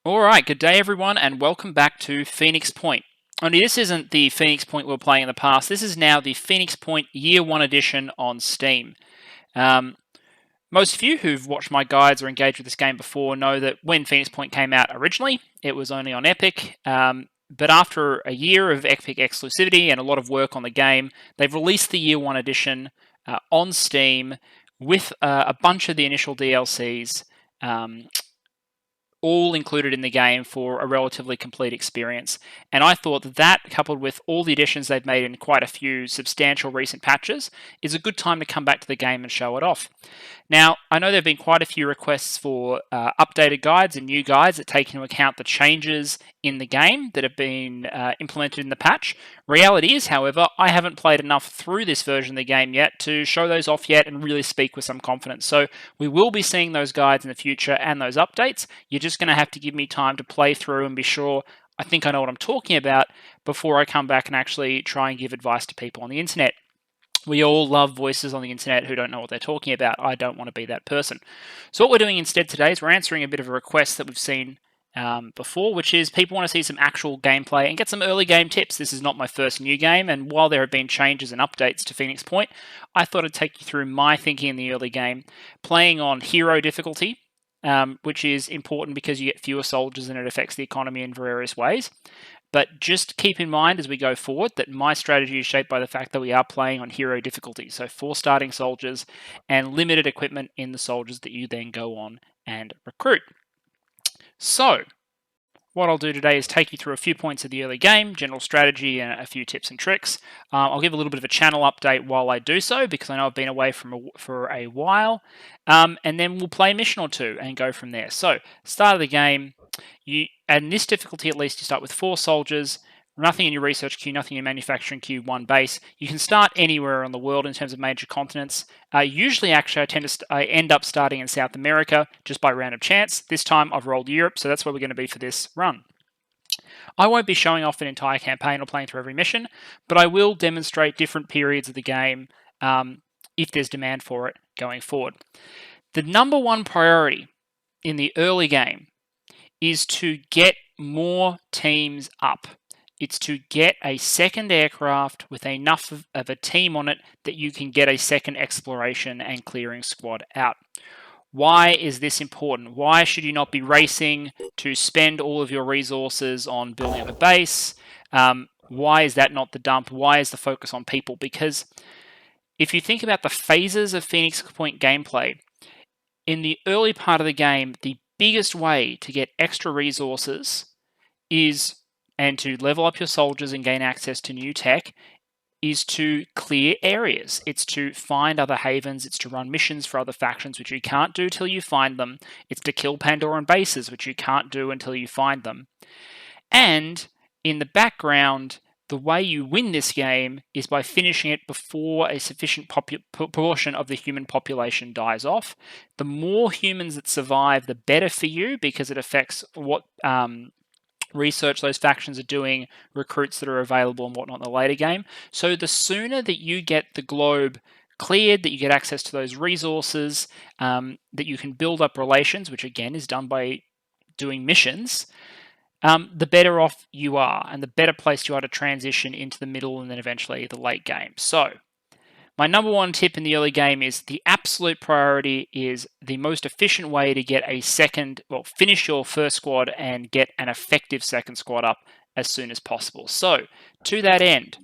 All right, good day everyone, and welcome back to Phoenix Point. Only this isn't the Phoenix Point we were playing in the past. This is now the Phoenix Point Year 1 edition on Steam. Most of you who've watched my guides or engaged with this game before know that when Phoenix Point came out originally, it was only on Epic. But after a year of Epic exclusivity and a lot of work on the game, they've released the Year 1 edition on Steam with a bunch of the initial DLCs. All included in the game for a relatively complete experience. And I thought that, coupled with all the additions they've made in quite a few substantial recent patches, is a good time to come back to the game and show it off. Now, I know there have been quite a few requests for updated guides and new guides that take into account the changes in the game that have been implemented in the patch. Reality is, however, I haven't played enough through this version of the game yet to show those off yet and really speak with some confidence. So we will be seeing those guides in the future and those updates. You're just going to have to give me time to play through and be sure I think I know what I'm talking about before I come back and actually try and give advice to people on the internet. We all love voices on the internet who don't know what they're talking about. I don't want to be that person. So what we're doing instead today is we're answering a bit of a request that we've seen before, which is people want to see some actual gameplay and get some early game tips. This is not my first new game, and while there have been changes and updates to Phoenix Point, I thought I'd take you through my thinking in the early game, playing on hero difficulty, which is important because you get fewer soldiers and it affects the economy in various ways. But just keep in mind as we go forward that my strategy is shaped by the fact that we are playing on hero difficulty. So 4 starting soldiers and limited equipment in the soldiers that you then go on and recruit. So what I'll do today is take you through a few points of the early game, general strategy, and a few tips and tricks. I'll give a little bit of a channel update while I do so, because I know I've been away for a while. And then we'll play a mission or two and go from there. So, start of the game, and this difficulty at least, you start with 4 soldiers, nothing in your research queue, nothing in your manufacturing queue, 1 base. You can start anywhere in the world in terms of major continents. Usually, actually, I end up starting in South America just by random chance. This time, I've rolled Europe, so that's where we're going to be for this run. I won't be showing off an entire campaign or playing through every mission, but I will demonstrate different periods of the game if there's demand for it going forward. The number one priority in the early game is to get more teams up. It's to get a second aircraft with enough of a team on it that you can get a second exploration and clearing squad out. Why is this important? Why should you not be racing to spend all of your resources on building up a base? Why is that not the dump? Why is the focus on people? Because if you think about the phases of Phoenix Point gameplay, in the early part of the game, the biggest way to get extra resources and to level up your soldiers and gain access to new tech is to clear areas. It's to find other havens. It's to run missions for other factions, which you can't do till you find them. It's to kill Pandoran bases, which you can't do until you find them. And in the background, the way you win this game is by finishing it before a sufficient proportion of the human population dies off. The more humans that survive, the better for you, because it affects what research those factions are doing, recruits that are available and whatnot in the later game. So the sooner that you get the globe cleared, that you get access to those resources, that you can build up relations, which again is done by doing missions, the better off you are and the better place you are to transition into the middle and then eventually the late game. So my number one tip in the early game is the absolute priority is the most efficient way to get finish your first squad and get an effective second squad up as soon as possible. So to that end,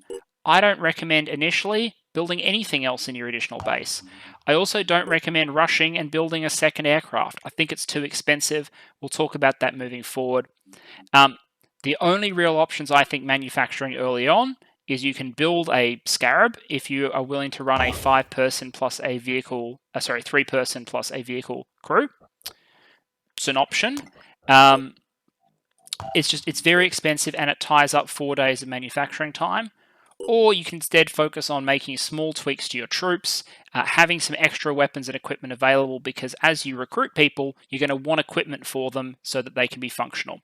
I don't recommend initially building anything else in your additional base. I also don't recommend rushing and building a second aircraft. I think it's too expensive. We'll talk about that moving forward. The only real options I think manufacturing early on is you can build a Scarab if you are willing to run a 5-person plus a vehicle, 3-person plus a vehicle crew. It's an option. It's very expensive and it ties up 4 days of manufacturing time. Or you can instead focus on making small tweaks to your troops, having some extra weapons and equipment available, because as you recruit people, you're going to want equipment for them so that they can be functional.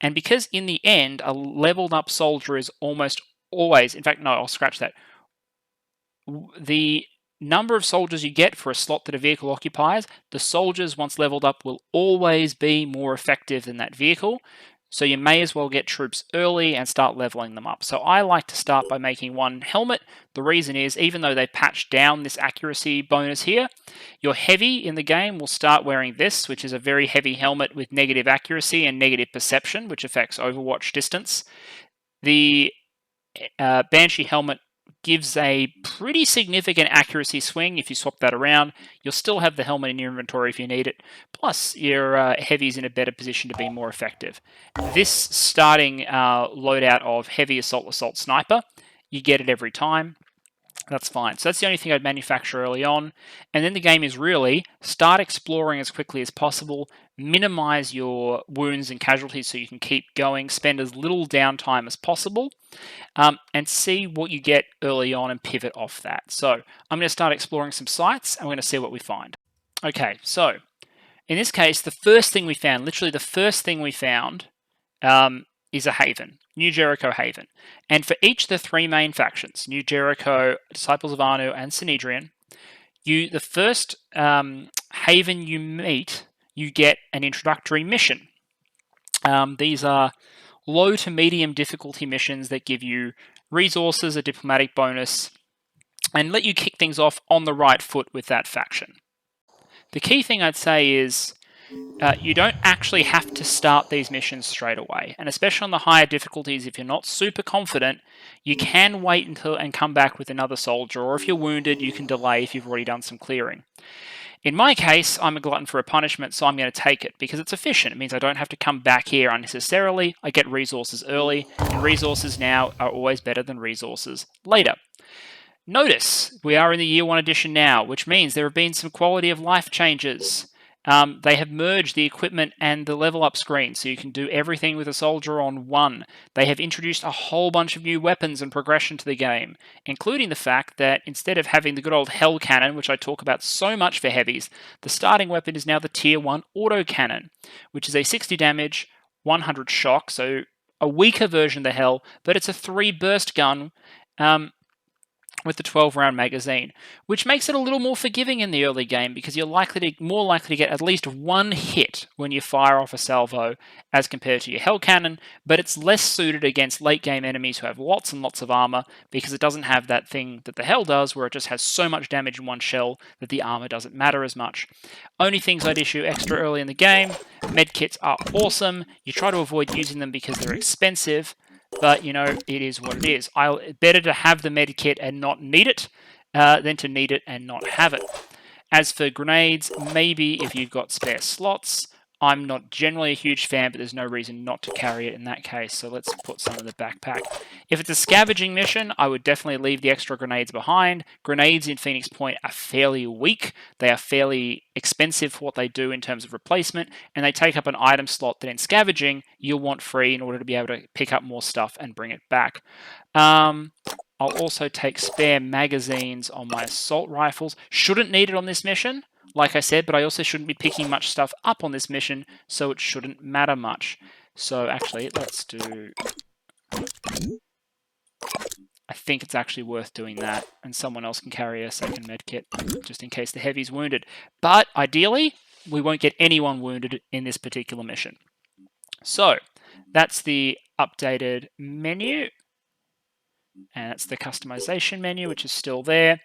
And because in the end, a leveled up soldier is almost always, in fact, no, I'll scratch that. The number of soldiers you get for a slot that a vehicle occupies, the soldiers, once leveled up, will always be more effective than that vehicle. So you may as well get troops early and start leveling them up. So I like to start by making one helmet. The reason is, even though they patched down this accuracy bonus here, your heavy in the game will start wearing this, which is a very heavy helmet with negative accuracy and negative perception, which affects overwatch distance. The Banshee helmet gives a pretty significant accuracy swing. If you swap that around, you'll still have the helmet in your inventory if you need it. Plus, your heavy's in a better position to be more effective. This starting loadout of heavy assault sniper, you get it every time. That's fine. So that's the only thing I'd manufacture early on. And then the game is really start exploring as quickly as possible, minimize your wounds and casualties so you can keep going, spend as little downtime as possible, and see what you get early on and pivot off that. So I'm going to start exploring some sites and we're going to see what we find. Okay, so in this case, the first thing we found, literally the first thing we found, is a haven, New Jericho Haven. And for each of the three main factions, New Jericho, Disciples of Anu, and Synedrian, the first haven you meet, you get an introductory mission. These are low to medium difficulty missions that give you resources, a diplomatic bonus, and let you kick things off on the right foot with that faction. The key thing I'd say is you don't actually have to start these missions straight away, and especially on the higher difficulties, if you're not super confident, you can wait until and come back with another soldier, or if you're wounded, you can delay if you've already done some clearing. In my case, I'm a glutton for a punishment, so I'm going to take it because it's efficient. It means I don't have to come back here unnecessarily. I get resources early, and resources now are always better than resources later. Notice we are in the Year 1 edition now, which means there have been some quality of life changes. They have merged the equipment and the level up screen, so you can do everything with a soldier on one. They have introduced a whole bunch of new weapons and progression to the game, including the fact that instead of having the good old Hell Cannon, which I talk about so much for heavies, the starting weapon is now the Tier 1 Auto Cannon, which is a 60 damage, 100 shock, so a weaker version of the Hell, but it's a 3 burst gun, with the 12-round magazine, which makes it a little more forgiving in the early game because you're more likely to get at least one hit when you fire off a salvo as compared to your Hell Cannon, but it's less suited against late-game enemies who have lots and lots of armor because it doesn't have that thing that the Hell does where it just has so much damage in one shell that the armor doesn't matter as much. Only things I'd issue extra early in the game, medkits are awesome. You try to avoid using them because they're expensive, but, you know, it is what it is. Better to have the med kit and not need it than to need it and not have it. As for grenades, maybe if you've got spare slots. I'm not generally a huge fan, but there's no reason not to carry it in that case, so let's put some in the backpack. If it's a scavenging mission, I would definitely leave the extra grenades behind. Grenades in Phoenix Point are fairly weak. They are fairly expensive for what they do in terms of replacement, and they take up an item slot that in scavenging, you'll want free in order to be able to pick up more stuff and bring it back. I'll also take spare magazines on my assault rifles. Shouldn't need it on this mission, like I said, but I also shouldn't be picking much stuff up on this mission, so it shouldn't matter much. So actually, let's do... I think it's actually worth doing that, and someone else can carry a second medkit, just in case the heavy's wounded. But ideally, we won't get anyone wounded in this particular mission. So, that's the updated menu. And that's the customization menu, which is still there.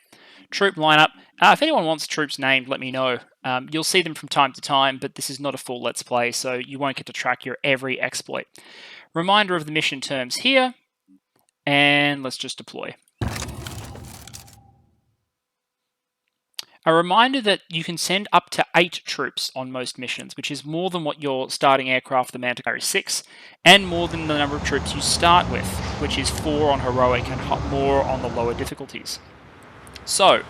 Troop lineup. If anyone wants troops named, let me know. You'll see them from time to time, but this is not a full Let's Play, so you won't get to track your every exploit. Reminder of the mission terms here, and let's just deploy. A reminder that you can send up to 8 troops on most missions, which is more than what your starting aircraft, the Manta carries 6, and more than the number of troops you start with, which is 4 on heroic and more on the lower difficulties. So,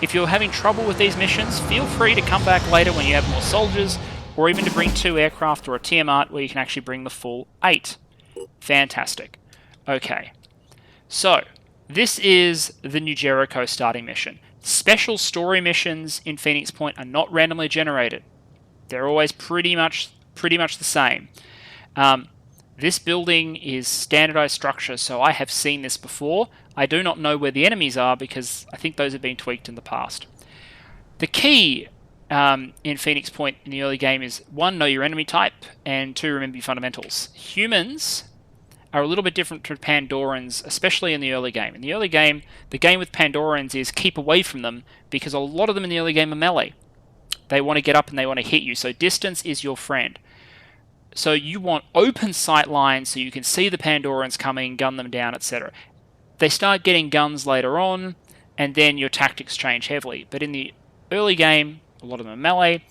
if you're having trouble with these missions, feel free to come back later when you have more soldiers, or even to bring 2 aircraft or a Tiamat where you can actually bring the full 8. Fantastic. Okay, so this is the New Jericho starting mission. Special story missions in Phoenix Point are not randomly generated. They're always pretty much the same. This building is standardized structure, so I have seen this before. I do not know where the enemies are because I think those have been tweaked in the past. The key in Phoenix Point in the early game is 1, know your enemy type, and 2, remember your fundamentals. Humans are a little bit different to Pandorans, especially in the early game. In the early game, the game with Pandorans is keep away from them because a lot of them in the early game are melee. They want to get up and they want to hit you, so distance is your friend. So you want open sight lines so you can see the Pandorans coming, gun them down, etc. They start getting guns later on, and then your tactics change heavily. But in the early game, a lot of them are melee.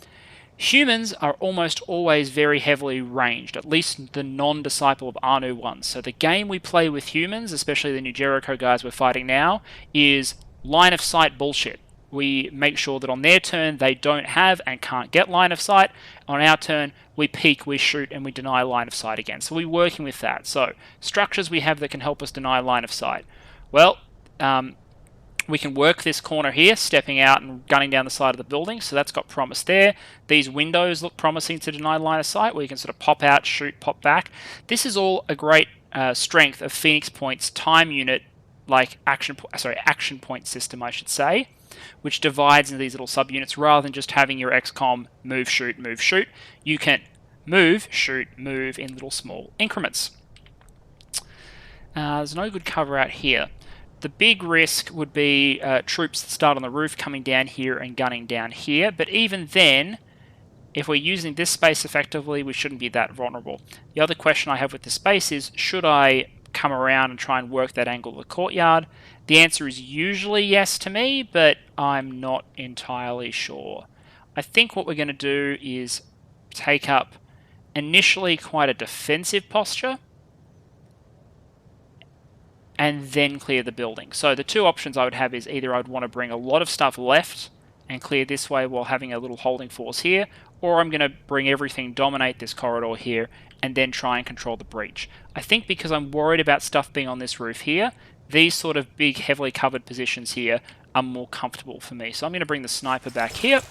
Humans are almost always very heavily ranged, at least the non-disciple of Anu ones. So the game we play with humans, especially the new Jericho guys we're fighting now, is line of sight bullshit. We make sure that on their turn they don't have and can't get line of sight. On our turn, we peek, we shoot, and we deny line of sight again. So we're working with that. So structures we have that can help us deny line of sight. Well, we can work this corner here, stepping out and gunning down the side of the building. So that's got promise there. These windows look promising to deny line of sight, where you can sort of pop out, shoot, pop back. This is all a great strength of Phoenix Point's time unit, like action point system, I should say, which divides into these little subunits rather than just having your XCOM move, shoot, move, shoot. You can move, shoot, move in little small increments. There's no good cover out here. The big risk would be troops that start on the roof coming down here and gunning down here, but even then, if we're using this space effectively, we shouldn't be that vulnerable. The other question I have with this space is, should I come around and try and work that angle of the courtyard? The answer is usually yes to me, but I'm not entirely sure. I think what we're going to do is take up initially quite a defensive posture and then clear the building. So the two options I would have is either I'd want to bring a lot of stuff left and clear this way while having a little holding force here, or I'm going to bring everything, dominate this corridor here, and then try and control the breach. I think because I'm worried about stuff being on this roof here, these sort of big, heavily covered positions here are more comfortable for me. So I'm going to bring the sniper back here.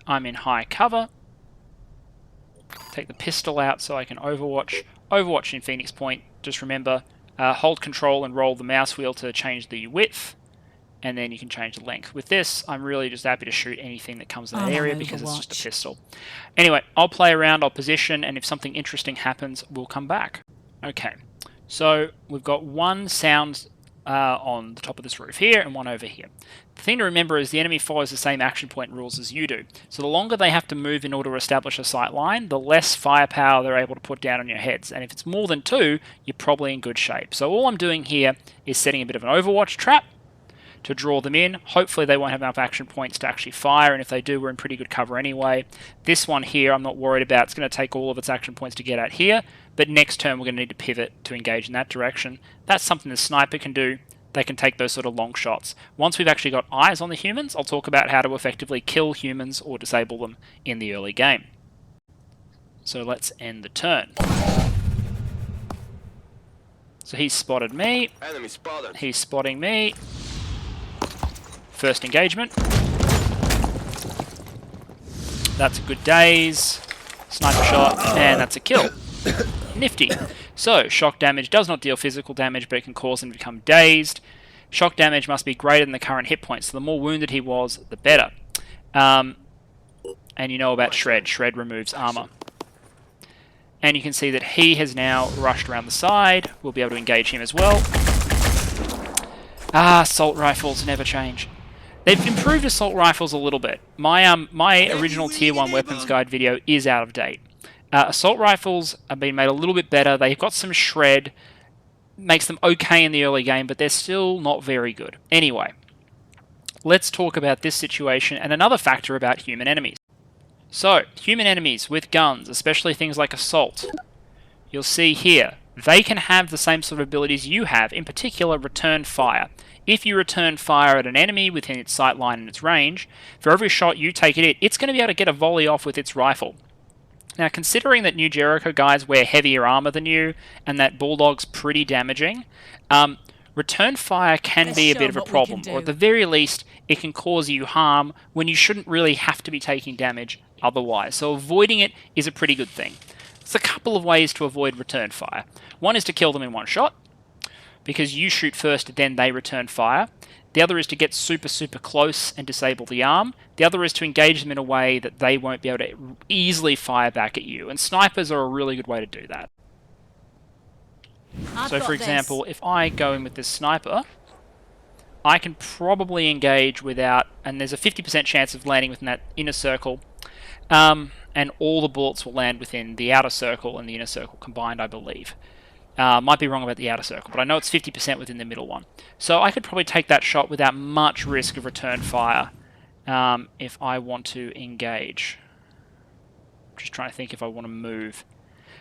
I'm in high cover. Take the pistol out so I can overwatch. Overwatch in Phoenix Point, just remember, hold control and roll the mouse wheel to change the width, and then you can change the length. With this, I'm really just happy to shoot anything that comes in that area because it's just a pistol. Anyway, I'll play around, I'll position, and if something interesting happens, we'll come back. Okay, so we've got one sound on the top of this roof here and one over here. The thing to remember is the enemy follows the same action point rules as you do. So the longer they have to move in order to establish a sight line, the less firepower they're able to put down on your heads. And if it's more than 2, you're probably in good shape. So all I'm doing here is setting a bit of an overwatch trap to draw them in. Hopefully they won't have enough action points to actually fire, and if they do, we're in pretty good cover anyway. This one here, I'm not worried about. It's going to take all of its action points to get out here, but next turn we're going to need to pivot to engage in that direction. That's something the sniper can do. They can take those sort of long shots. Once we've actually got eyes on the humans, I'll talk about how to effectively kill humans or disable them in the early game. So let's end the turn. So he's spotted me. Enemy spotted. He's spotting me. First engagement. That's a good daze. Sniper shot, and that's a kill. Nifty. So, shock damage does not deal physical damage, but it can cause him to become dazed. Shock damage must be greater than the current hit points, so the more wounded he was, the better. And you know about Shred. Shred removes armor. And you can see that he has now rushed around the side. We'll be able to engage him as well. Assault rifles never change. They've improved assault rifles a little bit. My original Tier 1 weapons guide video is out of date. Assault rifles have been made a little bit better. They've got some shred, makes them okay in the early game, but they're still not very good. Anyway, let's talk about this situation and another factor about human enemies. So, human enemies with guns, especially things like assault, you'll see here, they can have the same sort of abilities you have, in particular return fire. If you return fire at an enemy within its sight line and its range, for every shot you take at it, it's going to be able to get a volley off with its rifle. Now, considering that new Jericho guys wear heavier armor than you, and that Bulldog's pretty damaging, return fire can be a bit of a problem, or at the very least, it can cause you harm when you shouldn't really have to be taking damage otherwise. So avoiding it is a pretty good thing. There's a couple of ways to avoid return fire. One is to kill them in one shot, because you shoot first, then they return fire. The other is to get super close and disable the arm. The other is to engage them in a way that they won't be able to easily fire back at you, and snipers are a really good way to do that. So for example, if I go in with this sniper, I can probably engage without, and there's a 50% chance of landing within that inner circle, and all the bullets will land within the outer circle and the inner circle combined, I believe. Might be wrong about the outer circle, but I know it's 50% within the middle one. So I could probably take that shot without much risk of return fire if I want to engage. I'm just trying to think if I want to move.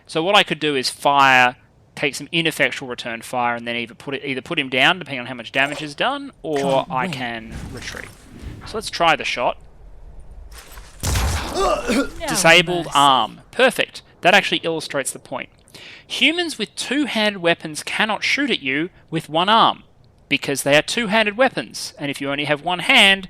So what I could do is fire, take some ineffectual return fire, and then either put him down, depending on how much damage is done, or I can retreat. So let's try the shot. Disabled arm. Perfect. That actually illustrates the point. Humans with two-handed weapons cannot shoot at you with one arm, because they are two-handed weapons, and if you only have one hand,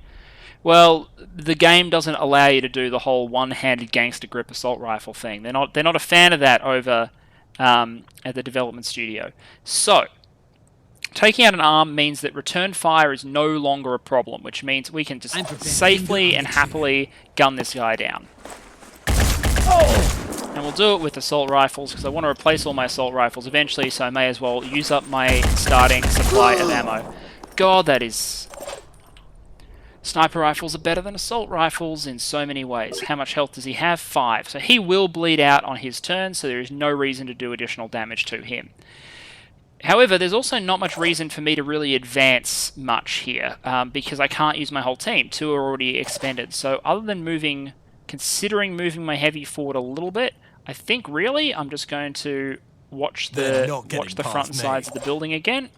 well, the game doesn't allow you to do the whole one-handed gangster grip assault rifle thing. They're not a fan of that over at the development studio. So, taking out an arm means that return fire is no longer a problem, which means we can just safely and happily gun this guy down. And we'll do it with assault rifles, because I want to replace all my assault rifles eventually, so I may as well use up my starting supply of ammo. God, that is... Sniper rifles are better than assault rifles in so many ways. How much health does he have? 5. So he will bleed out on his turn, so there is no reason to do additional damage to him. However, there's also not much reason for me to really advance much here, because I can't use my whole team. 2 are already expended. So other than considering moving my heavy forward a little bit, I think really I'm just going to watch the front and sides of the building again.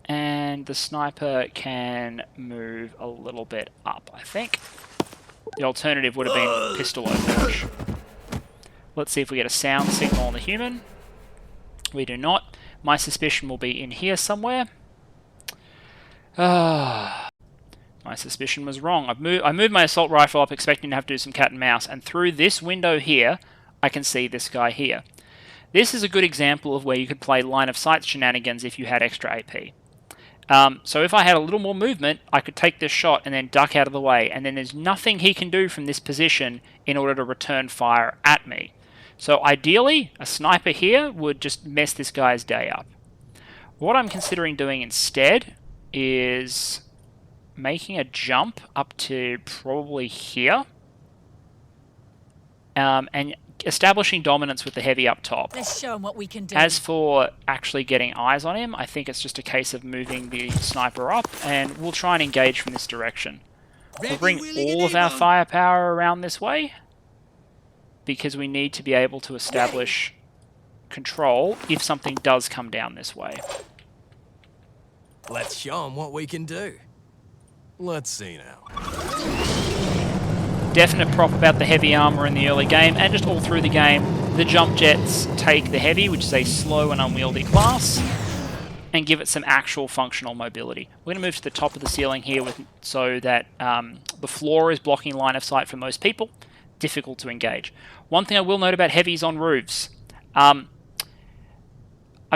And the sniper can move a little bit up, I think. The alternative would have been pistol overwatch. Let's see if we get a sound signal on the human. We do not. My suspicion will be in here somewhere. My suspicion was wrong. I moved my assault rifle up expecting to have to do some cat and mouse, and through this window here, I can see this guy here. This is a good example of where you could play line of sight shenanigans if you had extra AP. So if I had a little more movement, I could take this shot and then duck out of the way, and then there's nothing he can do from this position in order to return fire at me. So ideally, a sniper here would just mess this guy's day up. What I'm considering doing instead is making a jump up to probably here, and establishing dominance with the heavy up top. Let's show him what we can do. As for actually getting eyes on him, I think it's just a case of moving the sniper up, and we'll try and engage from this direction. We'll bring all of our firepower around this way, because we need to be able to establish control if something does come down this way. Let's show them what we can do. Let's see now. Definite prop about the heavy armor in the early game, and just all through the game, the jump jets take the heavy, which is a slow and unwieldy class, and give it some actual functional mobility. We're going to move to the top of the ceiling here so that the floor is blocking line of sight for most people. Difficult to engage. One thing I will note about heavies on roofs. I've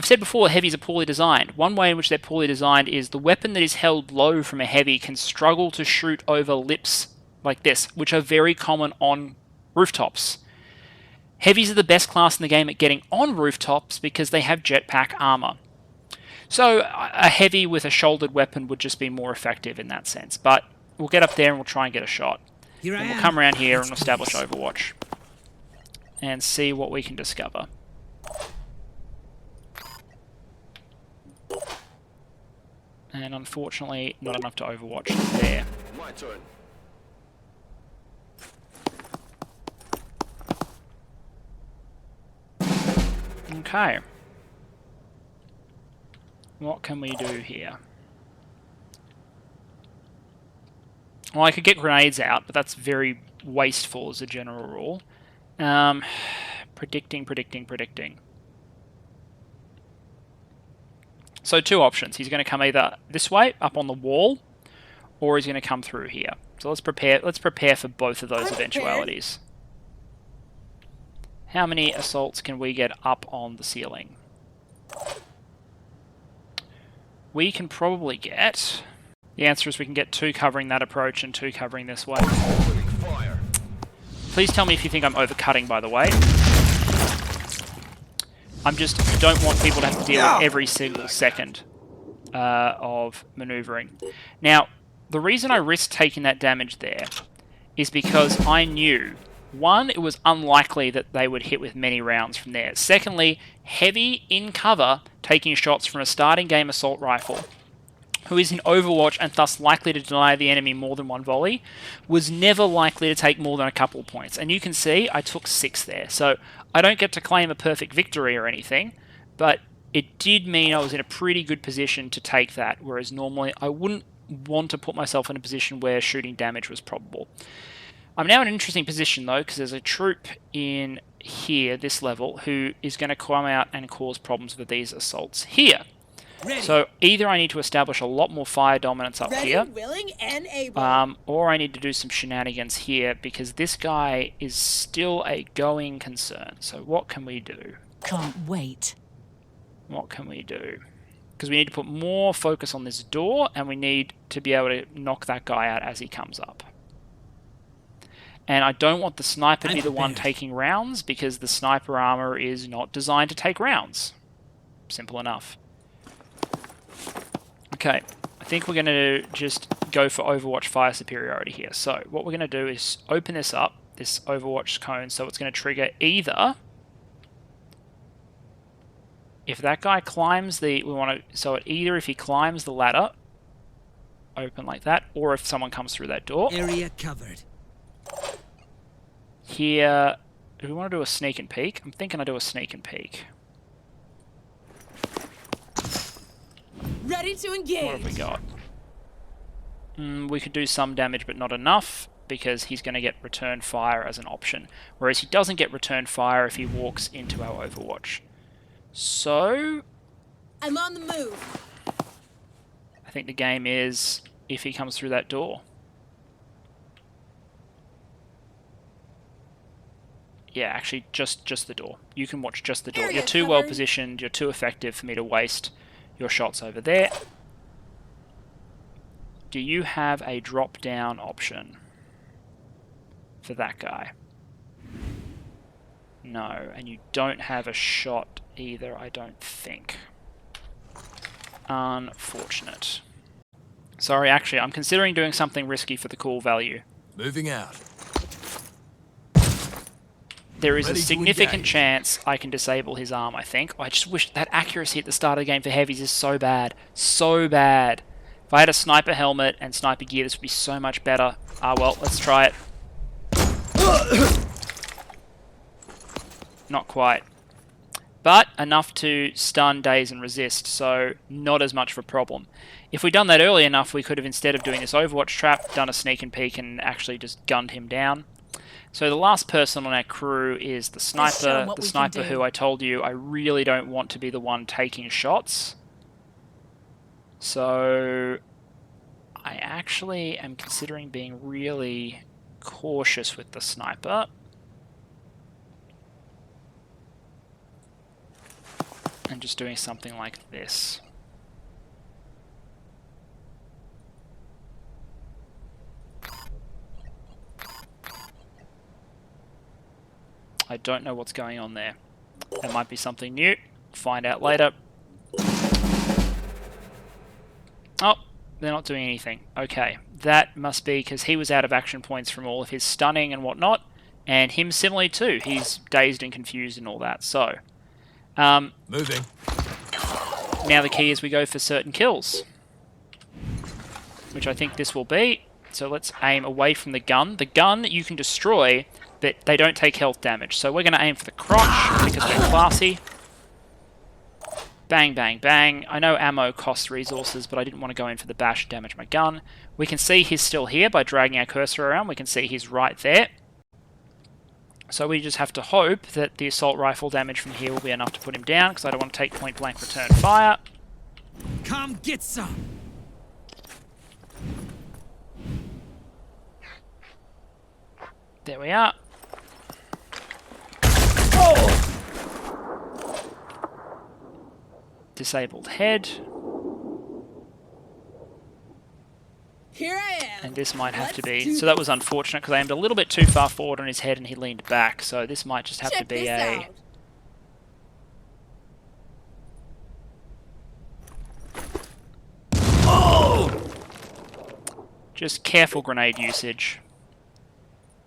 said before, heavies are poorly designed. One way in which they're poorly designed is the weapon that is held low from a heavy can struggle to shoot over lips like this, which are very common on rooftops. Heavies are the best class in the game at getting on rooftops because they have jetpack armor. So a heavy with a shouldered weapon would just be more effective in that sense. But we'll get up there and we'll try and get a shot. And we'll come around here and establish Overwatch and see what we can discover. And unfortunately, not enough to Overwatch there. My turn. Okay. What can we do here? Well, I could get grenades out, but that's very wasteful as a general rule. Predicting. So 2 options. He's going to come either this way, up on the wall, or he's going to come through here. So let's prepare for both of those eventualities. How many assaults can we get up on the ceiling? We can probably get... The answer is we can get 2 covering that approach and 2 covering this way. Please tell me if you think I'm overcutting, by the way. Don't want people to have to deal with every single second of maneuvering. Now, the reason I risked taking that damage there is because I knew, 1, it was unlikely that they would hit with many rounds from there. Secondly, heavy in cover, taking shots from a starting game assault rifle, who is in Overwatch and thus likely to deny the enemy more than 1 volley, was never likely to take more than a couple of points. And you can see I took 6 there. So I don't get to claim a perfect victory or anything, but it did mean I was in a pretty good position to take that, whereas normally I wouldn't want to put myself in a position where shooting damage was probable. I'm now in an interesting position though, because there's a troop in here, this level, who is going to come out and cause problems with these assaults here. Ready. So either I need to establish a lot more fire dominance up here, willing, and able. Or I need to do some shenanigans here, because this guy is still a going concern. So what can we do? Can't wait. What can we do? Because we need to put more focus on this door, and we need to be able to knock that guy out as he comes up. And I don't want the sniper to be the one taking rounds, because the sniper armor is not designed to take rounds. Simple enough. Okay, I think we're going to just go for Overwatch fire superiority here. So what we're going to do is open this up, this Overwatch cone, so it's going to trigger either... If that guy climbs either if he climbs the ladder, open like that, or if someone comes through that door. Area covered. Here, do we want to do a sneak and peek? I'm thinking I do a sneak and peek. Ready to engage. What have we got? We could do some damage, but not enough, because he's going to get return fire as an option. Whereas he doesn't get return fire if he walks into our Overwatch. So... I'm on the move. I think the game is if he comes through that door. Yeah, actually, just the door. You can watch just the door. You're too well positioned, you're too effective for me to waste your shots over there. Do you have a drop-down option for that guy? No, and you don't have a shot either, I don't think. Unfortunate. Sorry, actually, I'm considering doing something risky for the cool value. Moving out. There is a significant chance I can disable his arm, I think. I just wish that accuracy at the start of the game for heavies is so bad. So bad. If I had a sniper helmet and sniper gear, this would be so much better. Ah, well, let's try it. Not quite. But enough to stun, daze, and resist, so not as much of a problem. If we'd done that early enough, we could have, instead of doing this Overwatch trap, done a sneak and peek and actually just gunned him down. So the last person on our crew is the sniper who I told you I really don't want to be the one taking shots. So I actually am considering being really cautious with the sniper. And just doing something like this. I don't know what's going on there. There might be something new. Find out later. Oh, they're not doing anything. Okay, that must be because he was out of action points from all of his stunning and whatnot. And him similarly too. He's dazed and confused and all that. So, moving. Now the key is we go for certain kills. Which I think this will be. So let's aim away from the gun. The gun you can destroy, but they don't take health damage. So we're going to aim for the crotch because we're classy. Bang, bang, bang. I know ammo costs resources, but I didn't want to go in for the bash and damage my gun. We can see he's still here by dragging our cursor around. We can see he's right there. So we just have to hope that the assault rifle damage from here will be enough to put him down, because I don't want to take point blank return fire. Come get some. There we are. Oh! Disabled head. Here I am. And this might have to be... So that was unfortunate because I aimed a little bit too far forward on his head and he leaned back. So this might just have to be a... Oh! Just careful grenade usage.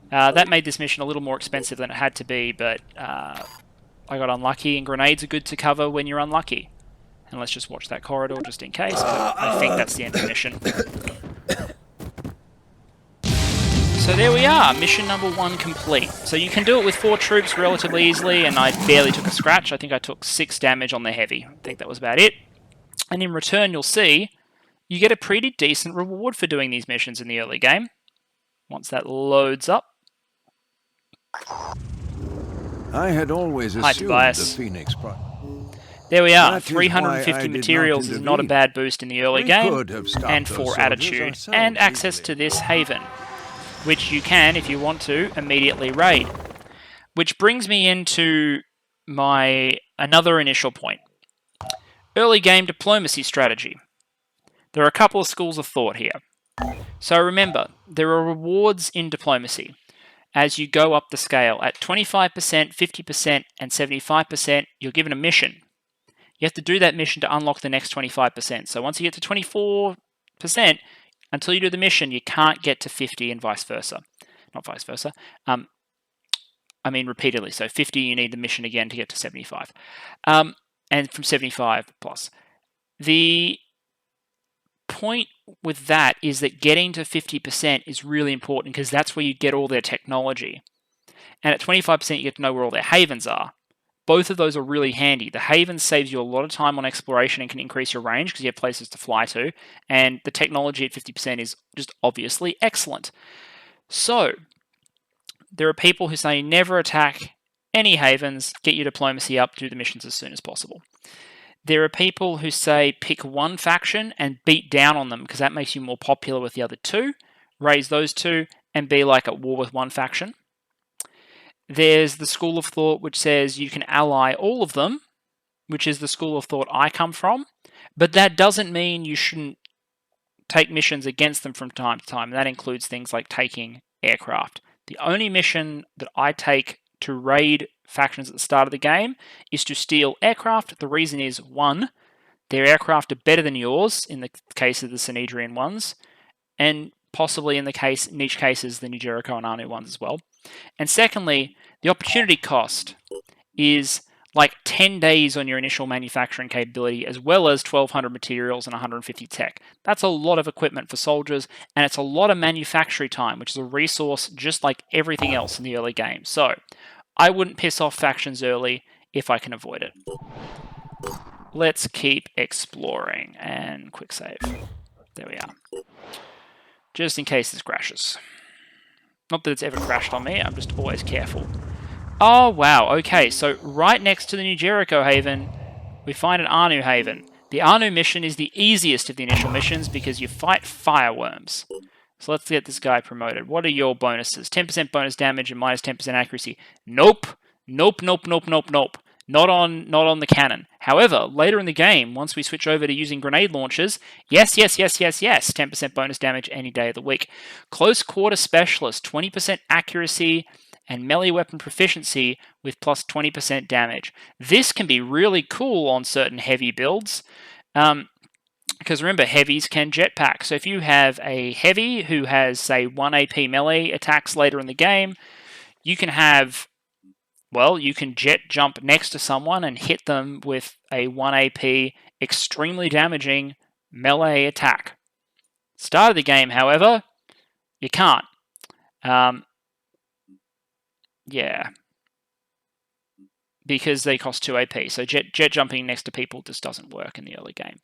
That made this mission a little more expensive than it had to be, but I got unlucky, and grenades are good to cover when you're unlucky. And let's just watch that corridor just in case, but I think that's the end of the mission. So there we are, mission number 1 complete. So you can do it with 4 troops relatively easily, and I barely took a scratch. I think I took 6 damage on the heavy. I think that was about it. And in return, you'll see, you get a pretty decent reward for doing these missions in the early game. Once that loads up. I had always assumed the Phoenix Project. There we are. 350 materials is not a bad boost in the early game, and 4 attitude, and access to this haven, which you can, if you want to, immediately raid. Which brings me into my another initial point. Early game diplomacy strategy. There are a couple of schools of thought here. So remember, there are rewards in diplomacy as you go up the scale. At 25%, 50%, and 75%, you're given a mission. You have to do that mission to unlock the next 25%. So once you get to 24%, until you do the mission, you can't get to 50 and vice versa. Not vice versa. I mean repeatedly. So 50, you need the mission again to get to 75. And from 75 plus. The point with that is that getting to 50% is really important because that's where you get all their technology. And at 25%, you get to know where all their havens are. Both of those are really handy. The haven saves you a lot of time on exploration and can increase your range because you have places to fly to. And the technology at 50% is just obviously excellent. So, there are people who say never attack any havens, get your diplomacy up, do the missions as soon as possible. There are people who say pick one faction and beat down on them because that makes you more popular with the other 2. Raise those 2 and be like at war with one faction. There's the school of thought which says you can ally all of them, which is the school of thought I come from, but that doesn't mean you shouldn't take missions against them from time to time. That includes things like taking aircraft. The only mission that I take to raid factions at the start of the game is to steal aircraft. The reason is, 1, their aircraft are better than yours in the case of the Sanhedrian ones, and possibly in the niche cases, the New Jericho and Anu ones as well. And secondly, the opportunity cost is like 10 days on your initial manufacturing capability, as well as 1,200 materials and 150 tech. That's a lot of equipment for soldiers, and it's a lot of manufacturing time, which is a resource just like everything else in the early game. So, I wouldn't piss off factions early if I can avoid it. Let's keep exploring, and quick save. There we are. Just in case this crashes. Not that it's ever crashed on me, I'm just always careful. Oh, wow, okay, so right next to the New Jericho Haven, we find an Anu Haven. The Anu mission is the easiest of the initial missions because you fight fireworms. So let's get this guy promoted. What are your bonuses? 10% bonus damage and minus 10% accuracy. Nope. Nope, nope, nope, nope, nope. Not on the cannon. However, later in the game, once we switch over to using grenade launchers, yes, yes, yes, yes, yes, 10% bonus damage any day of the week. Close quarter specialist, 20% accuracy and melee weapon proficiency with plus 20% damage. This can be really cool on certain heavy builds. Because remember, heavies can jetpack. So if you have a heavy who has, say, 1 AP melee attacks later in the game, you can have... Well, you can jet jump next to someone and hit them with a 1 AP extremely damaging melee attack. Start of the game, however, you can't. Yeah. Because they cost 2 AP. So jet jumping next to people just doesn't work in the early game.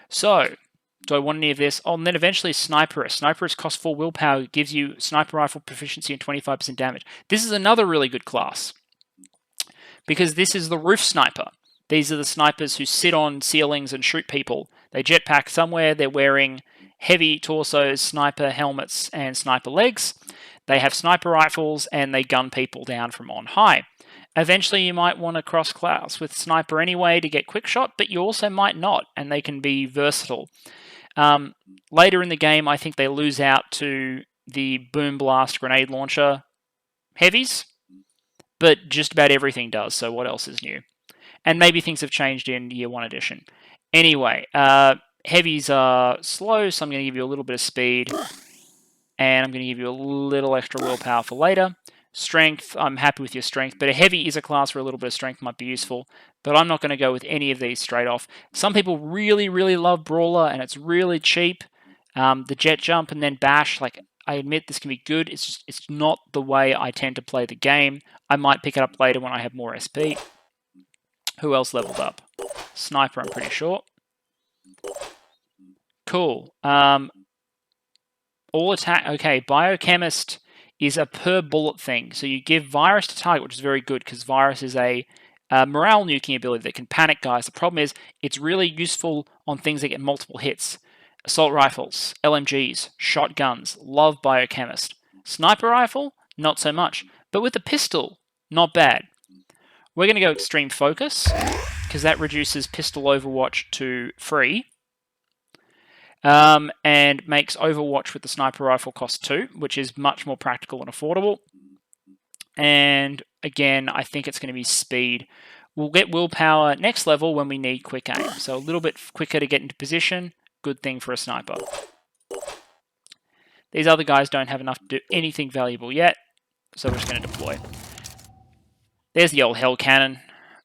So, do I want any of this? Oh, and then eventually Sniperist. Sniperist costs 4 willpower, gives you sniper rifle proficiency and 25% damage. This is another really good class. Because this is the roof sniper. These are the snipers who sit on ceilings and shoot people. They jetpack somewhere. They're wearing heavy torsos, sniper helmets, and sniper legs. They have sniper rifles, and they gun people down from on high. Eventually, you might want to cross-class with sniper anyway to get quick shot, but you also might not, and they can be versatile. Later in the game, I think they lose out to the boom blast grenade launcher heavies, but just about everything does, so what else is new? And maybe things have changed in Year 1 edition. Anyway, heavies are slow, so I'm going to give you a little bit of speed, and I'm going to give you a little extra willpower for later. Strength, I'm happy with your strength, but a heavy is a class where a little bit of strength might be useful, but I'm not going to go with any of these straight off. Some people really, really love Brawler, and it's really cheap. The jet jump and then bash, like, I admit this can be good, it's not the way I tend to play the game. I might pick it up later when I have more SP. Who else leveled up? Sniper, I'm pretty sure. Cool. All attack, okay, Biochemist is a per bullet thing. So you give Virus to target, which is very good because Virus is a morale nuking ability that can panic guys. The problem is it's really useful on things that get multiple hits. Assault rifles, LMGs, shotguns, love Biochemist. Sniper rifle, not so much. But with the pistol, not bad. We're going to go Extreme Focus because that reduces pistol Overwatch to free. And makes Overwatch with the sniper rifle cost 2, which is much more practical and affordable. And again, I think it's going to be speed. We'll get willpower next level when we need quick aim. So a little bit quicker to get into position. Good thing for a sniper. These other guys don't have enough to do anything valuable yet, so we're just going to deploy. There's the old Hell Cannon.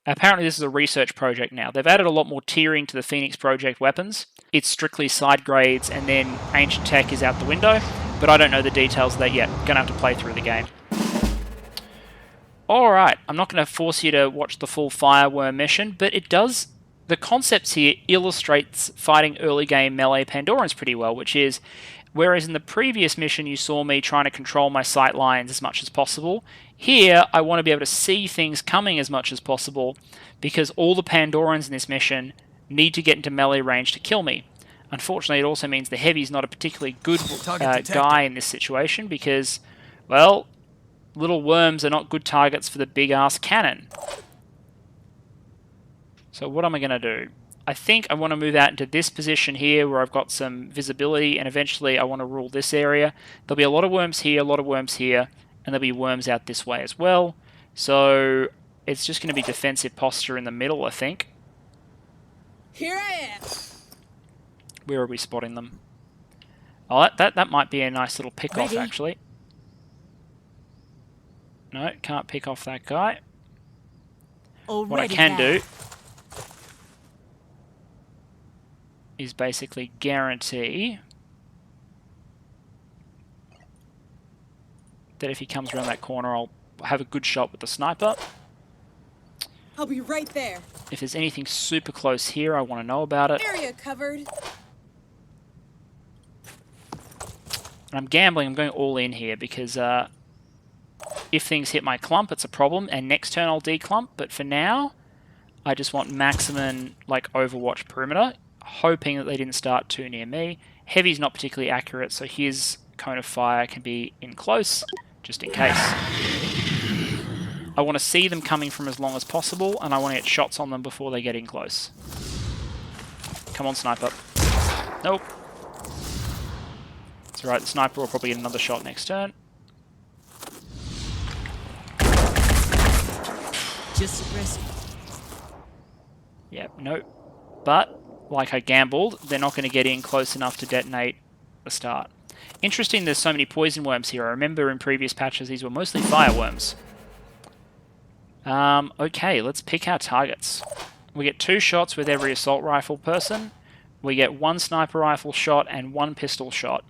Apparently this is a research project now. They've added a lot more tiering to the Phoenix Project weapons. It's strictly side grades and then ancient tech is out the window, but I don't know the details of that yet. Gonna have to play through the game. Alright, I'm not going to force you to watch the full Fireworm mission, but it does... The concepts here illustrates fighting early game melee Pandorans pretty well, which is, whereas in the previous mission you saw me trying to control my sight lines as much as possible, here I want to be able to see things coming as much as possible, because all the Pandorans in this mission need to get into melee range to kill me. Unfortunately, it also means the Heavy's not a particularly good guy in this situation, because, well, little worms are not good targets for the big-ass cannon. So what am I going to do? I think I want to move out into this position here where I've got some visibility, and eventually I want to rule this area. There'll be a lot of worms here, a lot of worms here, and there'll be worms out this way as well. So it's just going to be defensive posture in the middle, I think. Here I am. Where are we spotting them? Oh, that might be a nice little pick-off, actually. No, can't pick off that guy. What I can do is basically guarantee that if he comes around that corner, I'll have a good shot with the sniper. I'll be right there. If there's anything super close here, I want to know about it. Area covered. And I'm gambling, I'm going all in here because if things hit my clump, it's a problem, and next turn I'll declump, but for now, I just want maximum, like, Overwatch perimeter, hoping that they didn't start too near me. Heavy's not particularly accurate, so his cone of fire can be in close, just in case. I want to see them coming from as long as possible, and I want to get shots on them before they get in close. Come on, sniper. Nope. It's alright, the sniper will probably get another shot next turn. Just aggressive. Yep, nope. But, like I gambled, they're not going to get in close enough to detonate the start. Interesting there's so many poison worms here. I remember in previous patches these were mostly fireworms. Okay, let's pick our targets. We get 2 shots with every assault rifle person. We get 1 sniper rifle shot and 1 pistol shot.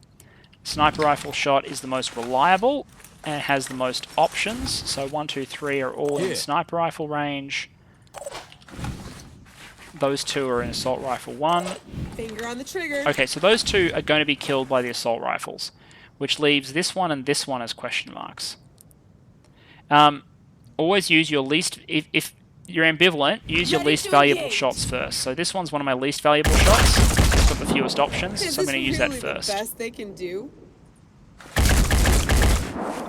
Sniper rifle shot is the most reliable and has the most options. So 1, 2, 3 are all in sniper rifle range. Those 2 are in assault rifle 1. Finger on the trigger. Okay, so those 2 are going to be killed by the assault rifles, which leaves this one and this one as question marks. Always use your least... If you're ambivalent, use your least valuable shots first. So this one's one of my least valuable shots. fewest options, Is so I'm this going to use that really the first. best they can do?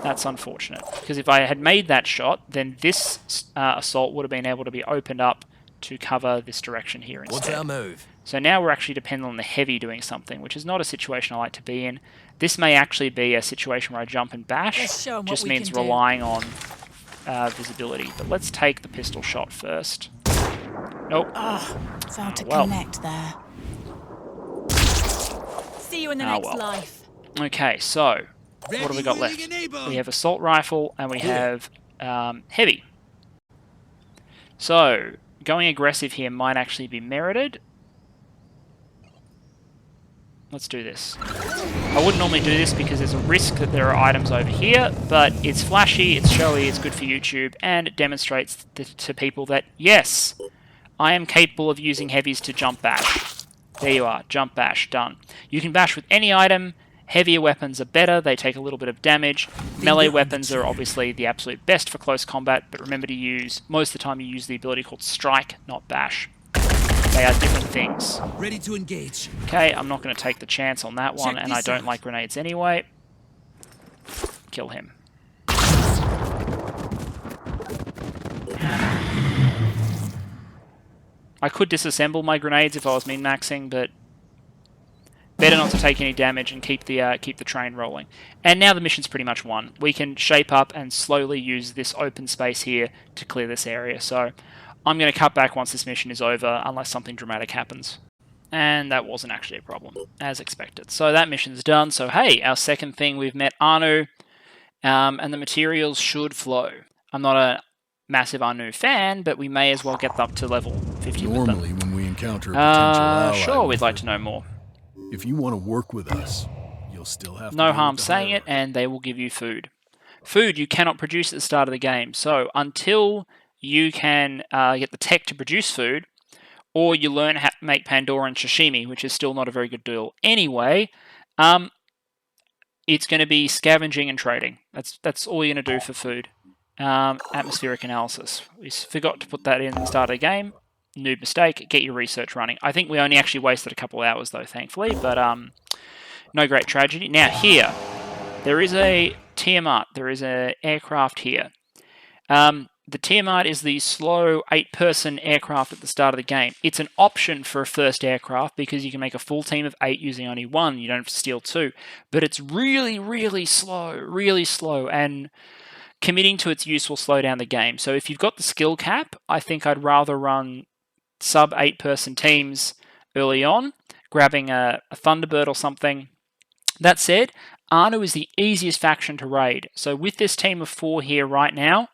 That's unfortunate, because if I had made that shot, then this assault would have been able to be opened up to cover this direction here instead. What's our move? So now we're actually dependent on the heavy doing something, which is not a situation I like to be in. This may actually be a situation where I jump and bash, just means relying on visibility. But let's take the pistol shot first. Nope. Failed to connect there. See you in the next life. Okay, so what have we got left? We have assault rifle and we have heavy. So going aggressive here might actually be merited. Let's do this. I wouldn't normally do this because there's a risk that there are items over here, but it's flashy, it's showy, it's good for YouTube, and it demonstrates to people that, yes, I am capable of using heavies to jump bash. There you are, jump bash, done. You can bash with any item. Heavier weapons are better, they take a little bit of damage. Melee weapons are obviously the absolute best for close combat, but remember to use, most of the time you use the ability called strike, not bash. They are different things. Ready to engage. Okay, I'm not going to take the chance on that one, and I don't like grenades anyway. Kill him. I could disassemble my grenades if I was min-maxing, but better not to take any damage and keep the train rolling. And now the mission's pretty much won. We can shape up and slowly use this open space here to clear this area. So I'm going to cut back once this mission is over, unless something dramatic happens. And that wasn't actually a problem, as expected. So that mission's done. So hey, our second thing, we've met Anu, and the materials should flow. I'm not a massive Anu fan, but we may as well get up to level 50 Normally, when we encounter a potential ally, sure, we'd like to know more. If you want to work with us, you'll still have to No deal harm with the saying it, hierarchy. and they will give you food. Food you cannot produce at the start of the game. So until you can get the tech to produce food, or you learn how to make Pandoran sashimi, which is still not a very good deal anyway, it's going to be scavenging and trading. That's all you're going to do for food. Atmospheric analysis. We forgot to put that in the start of the game. Noob mistake. Get your research running. I think we only actually wasted a couple hours though, thankfully, but no great tragedy. Now here, there is a Tiamat. There is an aircraft here. The Tiamat is the slow 8-person aircraft at the start of the game. It's an option for a first aircraft because you can make a full team of 8 using only 1. You don't have to steal 2. But it's really, really slow, and committing to its use will slow down the game. So if you've got the skill cap, I think I'd rather run sub 8-person teams early on, grabbing a Thunderbird or something. That said, Anu is the easiest faction to raid. So with this team of 4 here right now,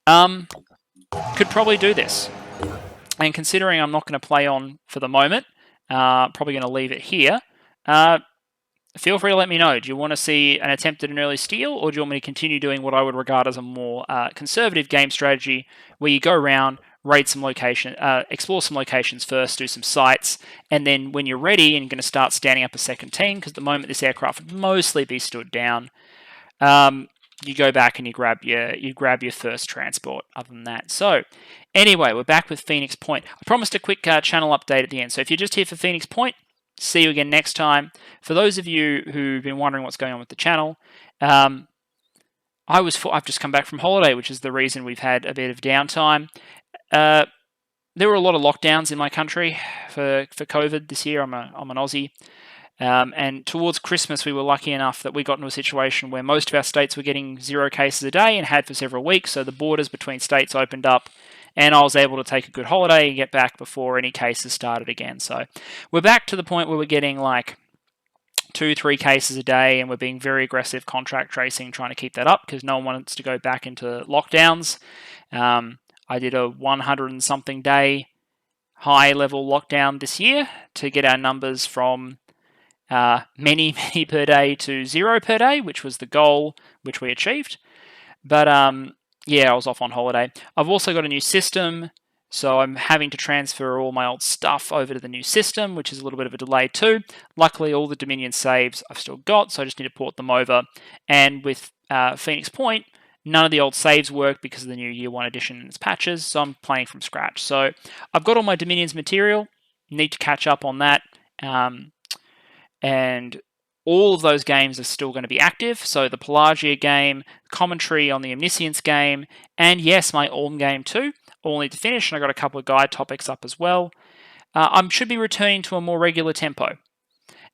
could probably do this. And considering I'm not going to play on for the moment, probably going to leave it here, feel free to let me know. Do you want to see an attempt at an early steal, or do you want me to continue doing what I would regard as a more conservative game strategy, where you go around, raid some location, explore some locations first, do some sites, and then when you're ready and you're going to start standing up a second team, because at the moment this aircraft would mostly be stood down, you go back and you grab your first transport. Other than that, so anyway, we're back with Phoenix Point. I promised a quick channel update at the end. So if you're just here for Phoenix Point, see you again next time. For those of you who've been wondering what's going on with the channel, I've just come back from holiday, which is the reason we've had a bit of downtime. There were a lot of lockdowns in my country for COVID this year. I'm an Aussie. And towards Christmas, we were lucky enough that we got into a situation where most of our states were getting 0 cases a day and had for several weeks. So the borders between states opened up, and I was able to take a good holiday and get back before any cases started again. So we're back to the point where we're getting like 2-3 cases a day, and we're being very aggressive contract tracing, trying to keep that up because no one wants to go back into lockdowns. I did a 100 and something day high level lockdown this year to get our numbers from many per day to 0 per day, which was the goal, which we achieved. But yeah, I was off on holiday. I've also got a new system, so I'm having to transfer all my old stuff over to the new system, which is a little bit of a delay too. Luckily, all the Dominion saves I've still got, so I just need to port them over. And with Phoenix Point, none of the old saves work because of the new Year 1 edition and its patches, so I'm playing from scratch. So I've got all my Dominion's material, need to catch up on that. and all of those games are still going to be active. So the Pelagia game, commentary on the Omniscience game, and yes, my Orm game too. All need to finish, and I got a couple of guide topics up as well. I should be returning to a more regular tempo.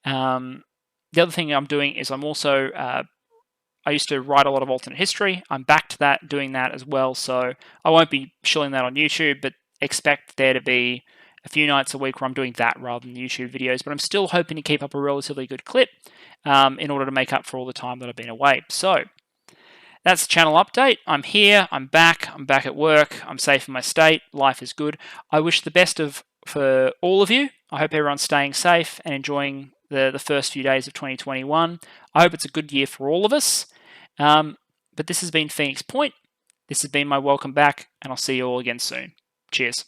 The other thing I'm doing is I'm also, I used to write a lot of alternate history. I'm back to that, doing that as well. So I won't be shilling that on YouTube, but expect there to be a few nights a week where I'm doing that rather than YouTube videos. But I'm still hoping to keep up a relatively good clip in order to make up for all the time that I've been away. So that's the channel update. I'm here, I'm back at work, I'm safe in my state, life is good. I wish the best for all of you. I hope everyone's staying safe and enjoying the first few days of 2021. I hope it's a good year for all of us. But this has been Phoenix Point. This has been my welcome back, and I'll see you all again soon. Cheers.